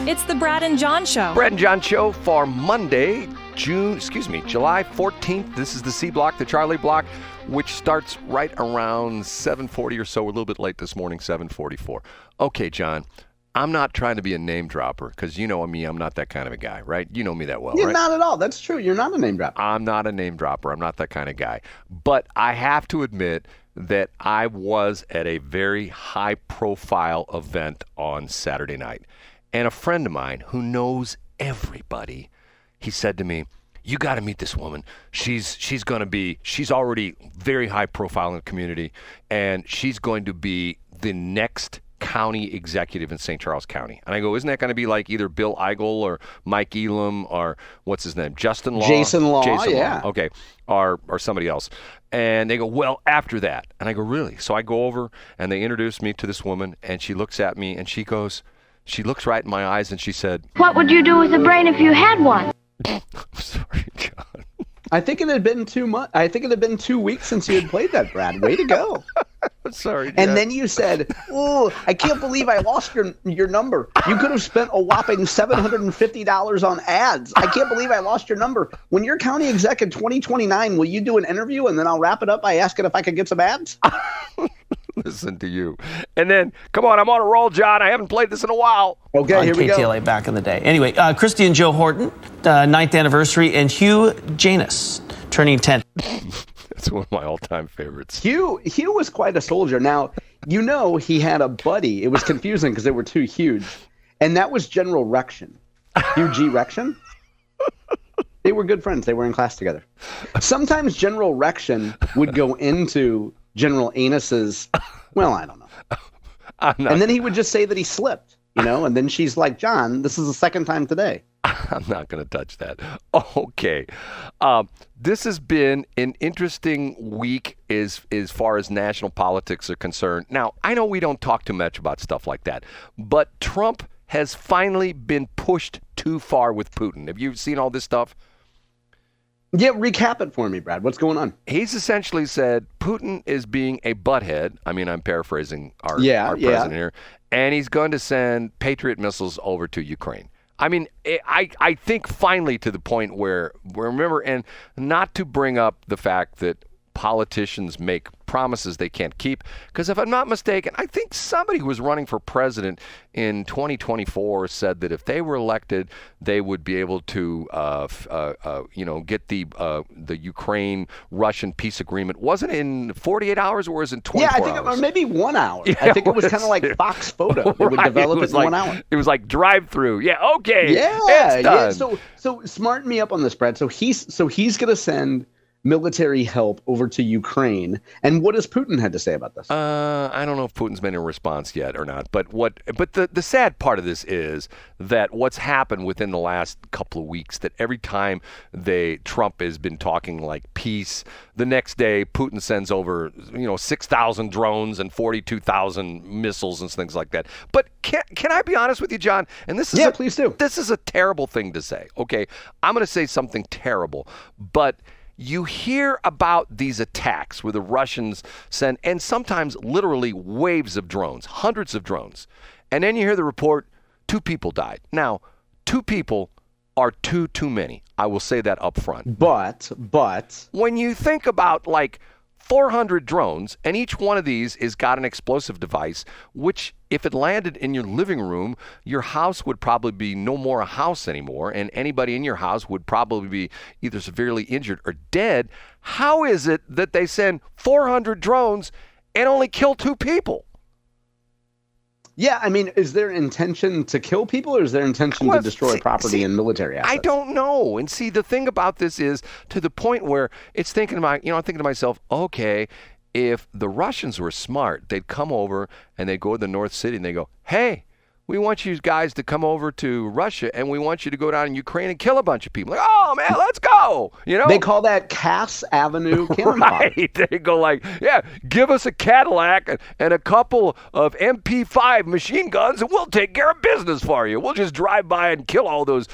It's the Brad and John Show. Brad and John Show for Monday, July 14th. This is the C block, the Charlie block, which starts right around 7:40 or so. We're a little bit late this morning, 7:44. Okay, John, I'm not trying to be a name dropper because you know me, I'm not that kind of a guy, right? You know me that well, You're right? not at all. That's true. You're not a name dropper. I'm not a name dropper. I'm not that kind of guy. But I have to admit that I was at a very high-profile event on Saturday night. And a friend of mine who knows everybody, he said to me, you got to meet this woman. She's already very high profile in the community, and she's going to be the next county executive in St. Charles County. And I go, isn't that going to be like either Bill Eigel or Mike Elam or what's his name? Jason Law, yeah. Okay. Or somebody else. And they go, well, after that. And I go, really? So I go over and they introduce me to this woman, and she looks at me and she looks right in my eyes and she said, what would you do with a brain if you had one? I'm sorry, John. I think it had been 2 months. I think it had been 2 weeks since you had played that, Brad. Way to go. Sorry, John. And then you said, oh, I can't believe I lost your number. You could have spent a whopping $750 on ads. I can't believe I lost your number. When you're county exec in 2029, will you do an interview and then I'll wrap it up by asking if I could get some ads? Listen to you. And then, come on, I'm on a roll, John. I haven't played this in a while. Okay, here we go. KTLA back in the day. Anyway, Christy and Joe Horton, 9th anniversary, and Hugh Janus, turning 10. That's one of my all-time favorites. Hugh was quite a soldier. Now, you know he had a buddy. It was confusing because they were too huge. And that was General Rection. Hugh G. Rection. They were good friends. They were in class together. Sometimes General Rection would go into General Anus's, well, I don't know. And then he would just say that he slipped, and then she's like, John, this is the second time today. I'm not going to touch that. Okay. This has been an interesting week as far as national politics are concerned. Now, I know we don't talk too much about stuff like that, but Trump has finally been pushed too far with Putin. Have you seen all this stuff? Yeah, recap it for me, Brad. What's going on? He's essentially said Putin is being a butthead. I mean, I'm paraphrasing our president here. And he's going to send Patriot missiles over to Ukraine. I mean, I think finally to the point where, remember, and not to bring up the fact that politicians make promises they can't keep, because if I'm not mistaken, I think somebody who was running for president in 2024 said that if they were elected, they would be able to, get the Ukraine-Russian peace agreement. Wasn't it in 48 hours or was it in 24 hours? Yeah, I think it was maybe 1 hour. Yeah, I think it was kind of like Fox Photo. It would develop it in 1 hour. It was like drive-through. Yeah, okay. Yeah, it's done. Yeah. So smarten me up on this, Brad. So he's going to send military help over to Ukraine. And what has Putin had to say about this? I don't know if Putin's made a response yet or not. But the sad part of this is that what's happened within the last couple of weeks, that every time Trump has been talking like peace, the next day Putin sends over 6,000 drones and 42,000 missiles and things like that. But can I be honest with you, John? And this is please do. This is a terrible thing to say. Okay, I'm going to say something terrible, but you hear about these attacks where the Russians send, and sometimes literally waves of drones, hundreds of drones. And then you hear the report, 2 people died. Now, 2 people are too many. I will say that up front. But when you think about like 400 drones, and each one of these has got an explosive device, which if it landed in your living room, your house would probably be no more a house anymore, and anybody in your house would probably be either severely injured or dead. How is it that they send 400 drones and only kill 2 people? Yeah, I mean, is there intention to kill people or is there intention to destroy property and military assets? I don't know. And see, the thing about this is to the point where it's thinking about, I'm thinking to myself, okay, if the Russians were smart, they'd come over and they'd go to the North City and they go, hey, we want you guys to come over to Russia and we want you to go down in Ukraine and kill a bunch of people. Like, oh, man, let's go. They call that Cass Avenue cannon fodder. Right. They go like, yeah, give us a Cadillac and a couple of MP5 machine guns and we'll take care of business for you. We'll just drive by and kill all those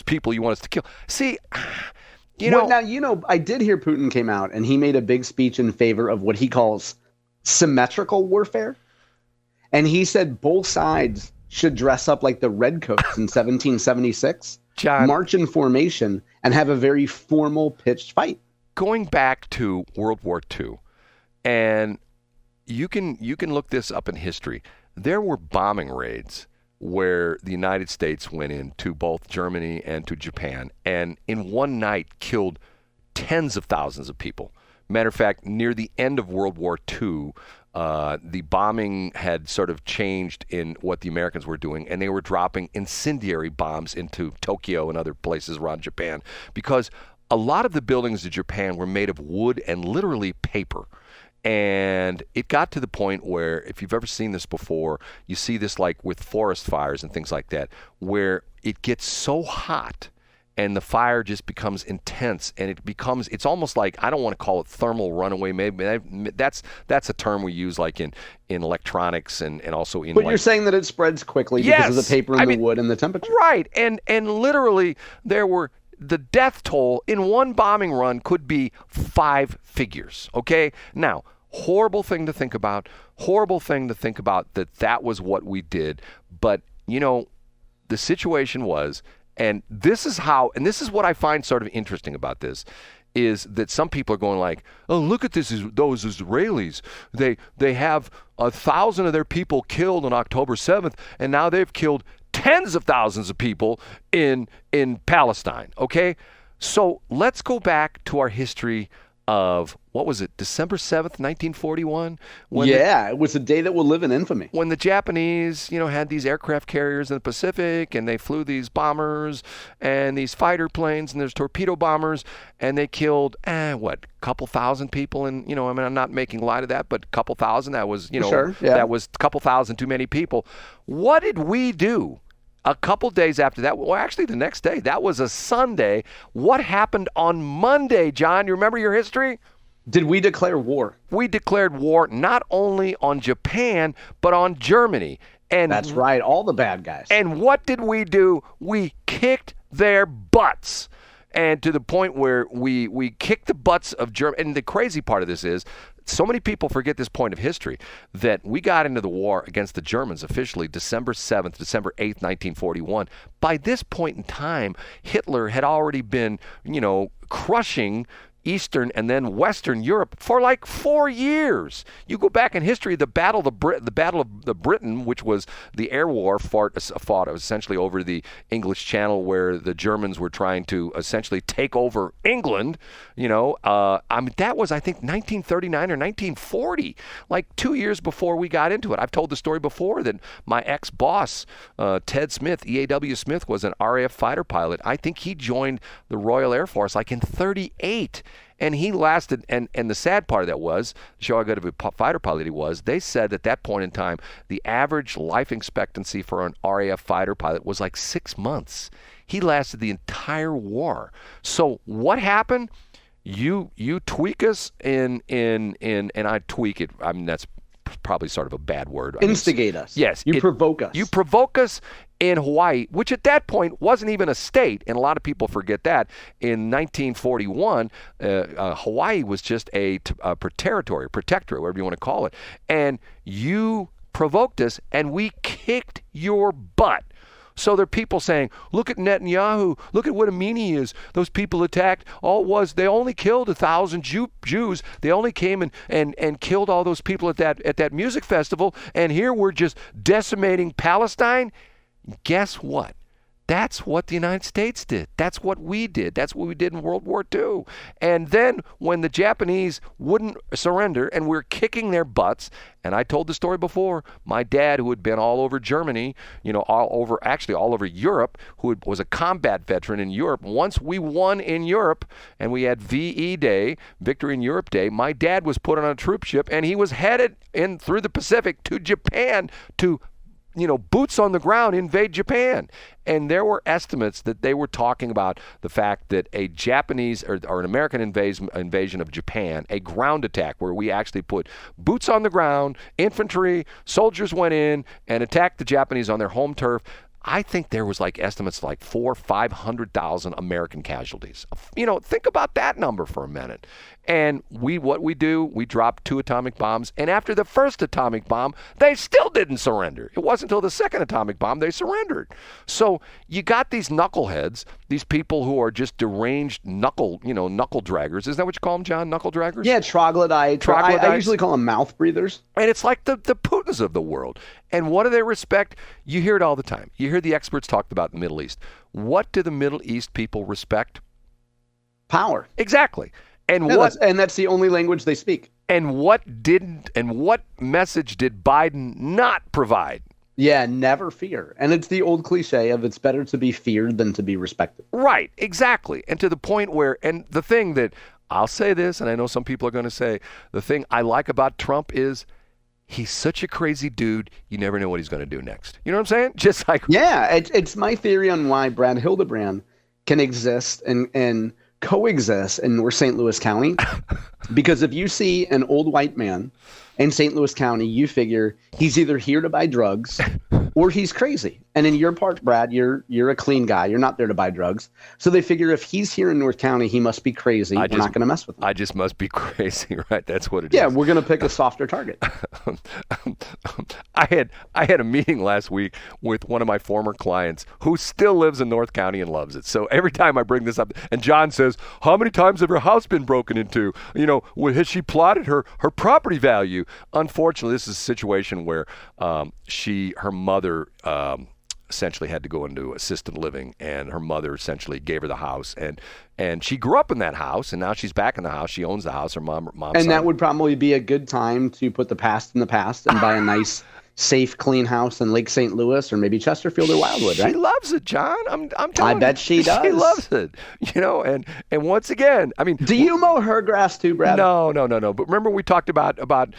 people you want us to kill. See, I did hear Putin came out and he made a big speech in favor of what he calls symmetrical warfare. And he said both sides should dress up like the Redcoats in 1776, John, march in formation, and have a very formal pitched fight. Going back to World War II, and you can look this up in history. There were bombing raids where the United States went into both Germany and to Japan, and in one night killed tens of thousands of people. Matter of fact, near the end of World War II, the bombing had sort of changed in what the Americans were doing, and they were dropping incendiary bombs into Tokyo and other places around Japan, because a lot of the buildings in Japan were made of wood and literally paper. And it got to the point where, if you've ever seen this before, you see this like with forest fires and things like that, where it gets so hot and the fire just becomes intense, and it's almost like, I don't want to call it thermal runaway, maybe that's a term we use like in electronics and also in. But you're saying that it spreads quickly because of the paper and the wood and the temperature. Right, and literally the death toll in one bombing run could be 5 figures, okay? Now, horrible thing to think about that was what we did. But, the situation was, and this is what I find sort of interesting about this, is that some people are going like, oh, look at those Israelis. They have 1,000 of their people killed on October 7th, and now they've killed tens of thousands of people in Palestine, okay? So let's go back to our history of, what was it, December 7th, 1941? It was a day that will live in infamy. When the Japanese, had these aircraft carriers in the Pacific, and they flew these bombers and these fighter planes, and there's torpedo bombers, and they killed, a couple thousand people, and, I'm not making light of that, but a couple thousand, that was, that was a couple thousand too many people. What did we do? A couple days after that, well, actually the next day, that was a Sunday. What happened on Monday, John? You remember your history? Did we declare war? We declared war not only on Japan, but on Germany. And that's right, all the bad guys. And what did we do? We kicked their butts. And to the point where we kicked the butts of Germany. And the crazy part of this is, so many people forget this point of history, that we got into the war against the Germans officially December 7th, December 8th, 1941. By this point in time, Hitler had already been, crushing Eastern and then Western Europe for like 4 years. You go back in history, the Battle of the Britain, which was the air war fought essentially over the English Channel, where the Germans were trying to essentially take over England. That was, I think, 1939 or 1940, like 2 years before we got into it. I've told the story before that my ex-boss, Ted Smith, EAW Smith, was an RAF fighter pilot. I think he joined the Royal Air Force like in 1938. And he lasted, and the sad part of that was, show how good of a fighter pilot he was, they said at that point in time, the average life expectancy for an RAF fighter pilot was like 6 months. He lasted the entire war. So what happened? You tweak us and I tweak it. I mean, that's probably sort of a bad word. Instigate us. Yes. You provoke us. You provoke us in Hawaii, which at that point wasn't even a state, and a lot of people forget that. In 1941, Hawaii was just a territory, protectorate, whatever you want to call it. And you provoked us, and we kicked your butt. So there are people saying, look at Netanyahu, look at what a meanie is. Those people attacked, they only killed 1,000 Jews. They only came and killed all those people at that music festival, and here we're just decimating Palestine. Guess what? That's what the United States did. That's what we did. That's what we did in World War II. And then when the Japanese wouldn't surrender and we're kicking their butts, and I told the story before, my dad, who had been all over Germany, all over Europe, who was a combat veteran in Europe, once we won in Europe and we had VE Day, Victory in Europe Day, my dad was put on a troop ship and he was headed in through the Pacific to Japan to boots on the ground, invade Japan. And there were estimates that they were talking about the fact that a Japanese or an American invasion of Japan, a ground attack where we actually put boots on the ground, infantry, soldiers went in and attacked the Japanese on their home turf. I think there was like estimates like 400,000 or 500,000 American casualties. Think about that number for a minute. And what we do, we dropped 2 atomic bombs. And after the first atomic bomb, they still didn't surrender. It wasn't until the second atomic bomb they surrendered. So you got these knuckleheads, these people who are just deranged knuckle draggers. Isn't that what you call them, John? Knuckle draggers? Yeah, troglodytes. I usually call them mouth breathers. And it's like the Putins of the world. And what do they respect? You hear it all the time. You hear the experts talk about the Middle East. What do the Middle East people respect? Power. Exactly. And that's the only language they speak. And what message did Biden not provide? Yeah, never fear. And it's the old cliche of it's better to be feared than to be respected. Right, exactly. And to the point where, and the thing that I'll say this, and I know some people are going to say, the thing I like about Trump is he's such a crazy dude, you never know what he's going to do next. You know what I'm saying? Just like... Yeah, it's my theory on why Brad Hildebrand can exist and coexist in North St. Louis County. Because if you see an old white man in St. Louis County, you figure he's either here to buy drugs or he's crazy. And in your part, Brad, you're a clean guy. You're not there to buy drugs. So they figure if he's here in North County, he must be crazy. We're not going to mess with him. I just must be crazy, right? That's what it is. Yeah, we're going to pick a softer target. I had a meeting last week with one of my former clients who still lives in North County and loves it. So every time I bring this up, and John says, how many times have her house been broken into? You know, has she plotted her property value? Unfortunately, this is a situation where her mother essentially had to go into assisted living, and her mother essentially gave her the house, and she grew up in that house, and now she's back in the house. She owns the house. Her mom. And that would probably be a good time to put the past in the past and buy a nice, safe, clean house in Lake St. Louis or maybe Chesterfield or Wildwood, right? She loves it, John. I'm telling you. I bet she does. She loves it. You know, and once again, I mean, do you mow her grass too, Brad? No. But remember we talked about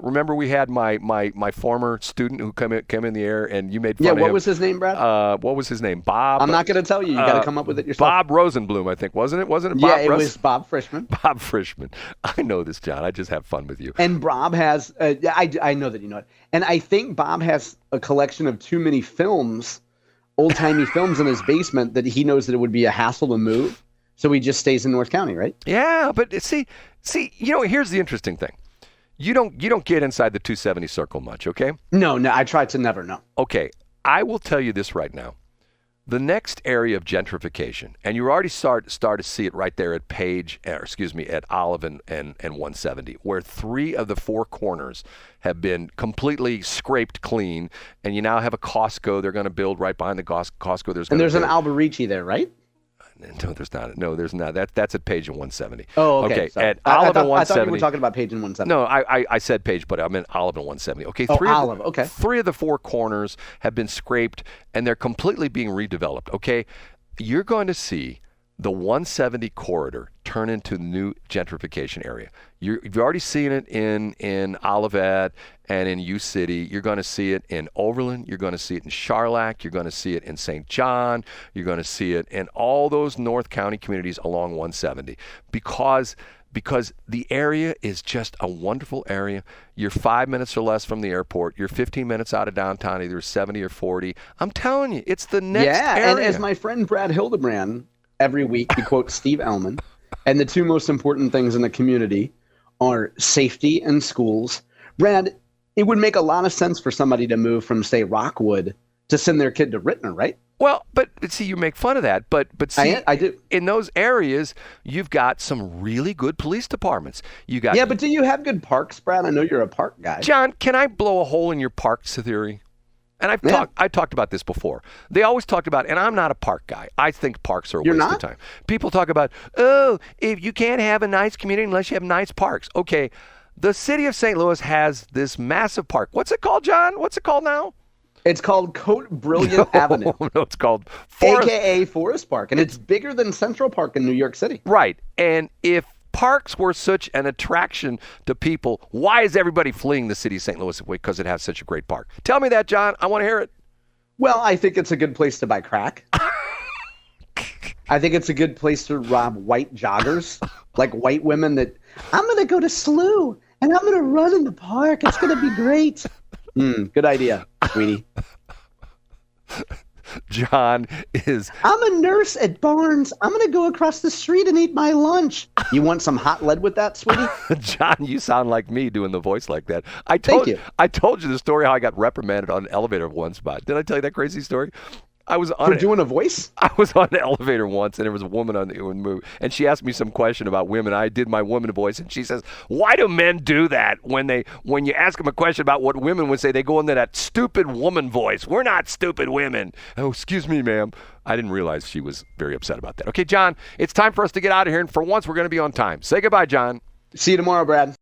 remember we had my former student who came in the air, and you made fun of him. Yeah, what was his name, Brad? What was his name? Bob. I'm not going to tell you. You got to come up with it yourself. Bob Rosenblum, I think, wasn't it? Wasn't it? Yeah, it was Bob Frischman. Bob Frischman. I know this, John. I just have fun with you. And Bob has, I know that you know it. And I think Bob has a collection of too many films, old-timey films in his basement that he knows that it would be a hassle to move. So he just stays in North County, right? Yeah, but see, you know, here's the interesting thing. You don't get inside the 270 circle much, okay? No, I try to never know. Okay, I will tell you this right now. The next area of gentrification, and you already start to see it right there at Olive and 170, where 3 of the 4 corners have been completely scraped clean, and you now have a Costco they're going to build right behind the Costco. There's an Alberici there, right? No, there's not. No, there's not. That's at page 170. Oh, okay. At Olive and 170. I thought you were talking about page 170. No, I said page, but I meant Olive and 170. Okay. Olive. Okay. 3 of the 4 corners have been scraped, and they're completely being redeveloped. Okay. You're going to see the 170 corridor turn into the new gentrification area. You've already seen it in Olivet and in U City. You're going to see it in Overland. You're going to see it in Charlotte. You're going to see it in St. John. You're going to see it in all those North County communities along 170 because the area is just a wonderful area. You're 5 minutes or less from the airport. You're 15 minutes out of downtown, either 70 or 40. I'm telling you, it's the next area. And as my friend Brad Hildebrand, every week he quotes Steve Ellman, and the 2 most important things in the community are safety and schools. Brad, it would make a lot of sense for somebody to move from, say, Rockwood to send their kid to Rittner, right? Well, but see, you make fun of that, but see, I do. In those areas, you've got some really good police departments. Yeah, but do you have good parks, Brad? I know you're a park guy. John, can I blow a hole in your parks theory? And I talked about this before. They always talked about, and I'm not a park guy. I think parks are a waste of time. People talk about, if you can't have a nice community unless you have nice parks. Okay, the city of St. Louis has this massive park. What's it called, John? What's it called now? It's called Cote Brilliant Avenue. No, it's called AKA Forest Park, and it's bigger than Central Park in New York City. Right, and if parks were such an attraction to people, why is everybody fleeing the city of St. Louis because it has such a great park? Tell me that, John. I want to hear it. Well, I think it's a good place to buy crack. I think it's a good place to rob white joggers, like white women that, I'm going to go to SLU, and I'm going to run in the park. It's going to be great. Good idea, sweetie. John is... I'm a nurse at Barnes. I'm going to go across the street and eat my lunch. You want some hot lead with that, sweetie? John, you sound like me doing the voice like that. Thank you. I told you the story how I got reprimanded on an elevator once. Did I tell you that crazy story? I was on doing a voice? I was on an elevator once, and there was a woman on the move, and she asked me some question about women. I did my woman voice, and she says, "Why do men do that when you ask them a question about what women would say? They go into that stupid woman voice. We're not stupid women." Oh, excuse me, ma'am. I didn't realize she was very upset about that. Okay, John, it's time for us to get out of here, and for once, we're going to be on time. Say goodbye, John. See you tomorrow, Brad.